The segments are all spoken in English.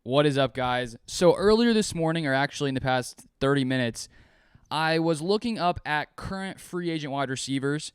What is up, guys? So earlier this morning, or actually in the past 30 minutes, I was looking up at current free agent wide receivers,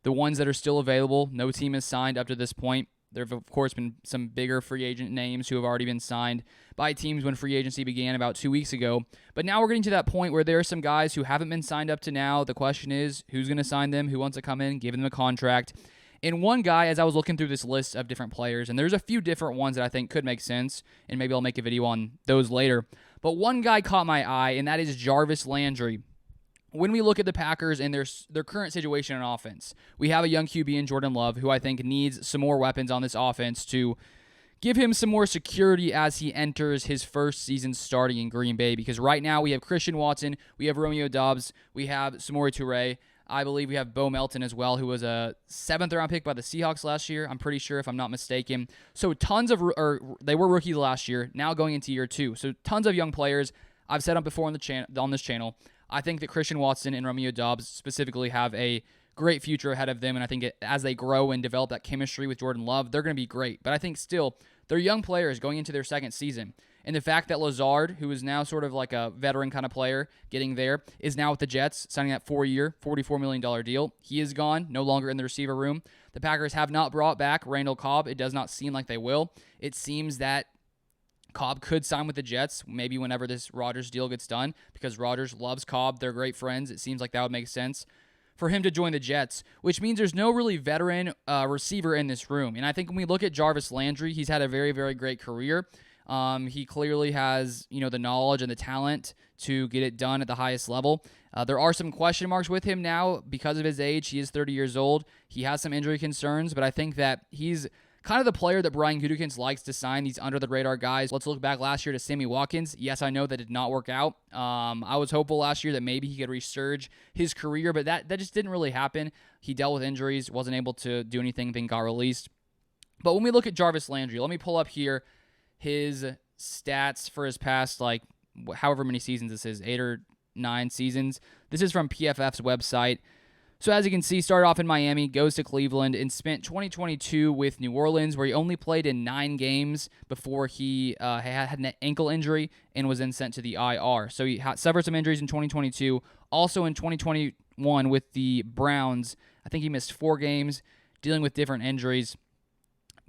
the ones that are still available. No team has signed up to this point. There have, of course, been some bigger free agent names who have already been signed by teams when free agency began about 2 weeks ago. But now we're getting to that point where there are some guys who haven't been signed up to now. The question is, who's going to sign them? Who wants to come in, give them a contract? And one guy, as I was looking through this list of different players, and there's a few different ones that I think could make sense, and maybe I'll make a video on those later. But one guy caught my eye, and that is Jarvis Landry. When we look at the Packers and their current situation in offense, we have a young QB in Jordan Love who I think needs some more weapons on this offense to give him some more security as he enters his first season starting in Green Bay. Because right now we have Christian Watson, we have Romeo Doubs, we have Samori Toure. I believe we have Bo Melton as well, who was a 7th-round pick by the Seahawks last year, I'm pretty sure, if I'm not mistaken. So they were rookies last year, now going into year 2. So tons of young players. I've said them before on this channel. I think that Christian Watson and Romeo Doubs specifically have a great future ahead of them, and I think as they grow and develop that chemistry with Jordan Love, they're going to be great. But I think still, they're young players going into their second season. And the fact that Lazard, who is now sort of like a veteran kind of player, getting there, is now with the Jets, signing that 4-year, $44 million deal. He is gone, no longer in the receiver room. The Packers have not brought back Randall Cobb. It does not seem like they will. It seems that Cobb could sign with the Jets, maybe whenever this Rodgers deal gets done, because Rodgers loves Cobb. They're great friends. It seems like that would make sense for him to join the Jets, which means there's no really veteran receiver in this room. And I think when we look at Jarvis Landry, he's had a very, very great career. He clearly has, the knowledge and the talent to get it done at the highest level. There are some question marks with him now because of his age. He is 30 years old. He has some injury concerns, but I think that he's kind of the player that Brian Gutekunst likes to sign, these under-the-radar guys. Let's look back last year to Sammy Watkins. Yes, I know that did not work out. I was hopeful last year that maybe he could resurge his career, but that just didn't really happen. He dealt with injuries, wasn't able to do anything, then got released. But when we look at Jarvis Landry, let me pull up here his stats for his past, however many seasons this is, 8 or 9 seasons. This is from PFF's website. So as you can see, started off in Miami, goes to Cleveland, and spent 2022 with New Orleans, where he only played in 9 games before he had an ankle injury and was then sent to the IR. So he suffered some injuries in 2022. Also in 2021 with the Browns, I think he missed 4 games, dealing with different injuries.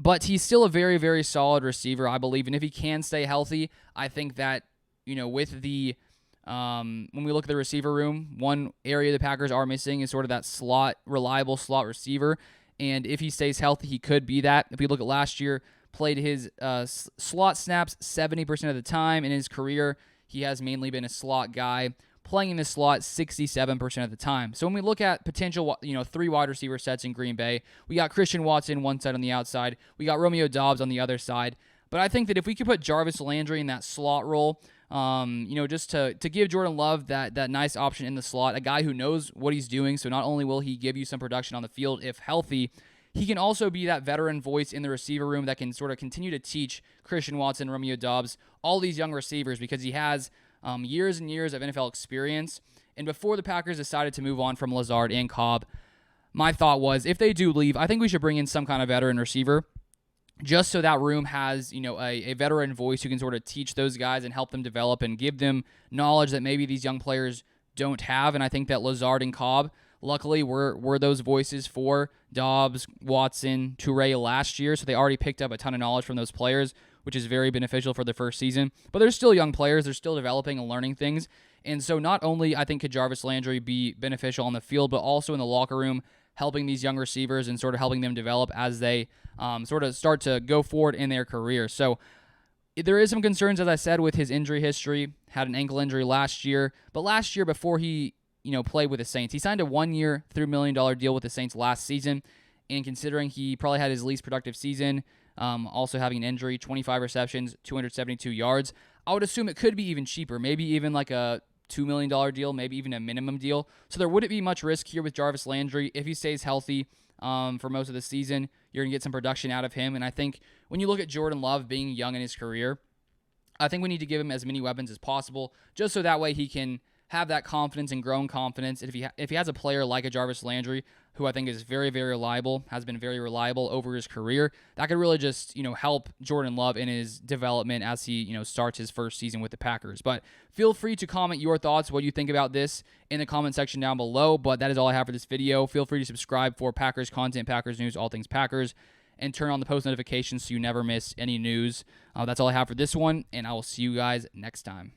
But he's still a very, very solid receiver, I believe. And if he can stay healthy, I think that, with the when we look at the receiver room, one area the Packers are missing is sort of that reliable slot receiver. And if he stays healthy, he could be that. If we look at last year, played his slot snaps 70% of the time. In his career, he has mainly been a slot guy, playing in the slot 67% of the time. So when we look at potential, 3 wide receiver sets in Green Bay, we got Christian Watson one side on the outside. We got Romeo Doubs on the other side. But I think that if we could put Jarvis Landry in that slot role, just to give Jordan Love that nice option in the slot, a guy who knows what he's doing. So not only will he give you some production on the field if healthy, he can also be that veteran voice in the receiver room that can sort of continue to teach Christian Watson, Romeo Doubs, all these young receivers, because he has years and years of NFL experience. And before the Packers decided to move on from Lazard and Cobb, my thought was, if they do leave, I think we should bring in some kind of veteran receiver, just so that room has, a veteran voice who can sort of teach those guys and help them develop and give them knowledge that maybe these young players don't have. And I think that Lazard and Cobb, luckily, were those voices for Dobbs, Watson, Toure last year, so they already picked up a ton of knowledge from those players, which is very beneficial for their first season. But they're still young players. They're still developing and learning things. And so not only, I think, could Jarvis Landry be beneficial on the field, but also in the locker room, helping these young receivers and sort of helping them develop as they sort of start to go forward in their career. So there is some concerns, as I said, with his injury history. Had an ankle injury last year. But last year, before he played with the Saints, he signed a 1-year, $3 million deal with the Saints last season. And considering he probably had his least productive season, also having an injury, 25 receptions, 272 yards, I would assume it could be even cheaper, maybe even like a $2 million deal, maybe even a minimum deal. So there wouldn't be much risk here with Jarvis Landry. If he stays healthy for most of the season, you're going to get some production out of him. And I think when you look at Jordan Love being young in his career, I think we need to give him as many weapons as possible, just so that way he can have that confidence and grown confidence. If he has a player like a Jarvis Landry, who I think is very, very reliable, has been very reliable over his career, that could really just, help Jordan Love in his development as he, starts his first season with the Packers. But feel free to comment your thoughts, what you think about this in the comment section down below. But that is all I have for this video. Feel free to subscribe for Packers content, Packers news, all things Packers, and turn on the post notifications so you never miss any news. That's all I have for this one, and I will see you guys next time.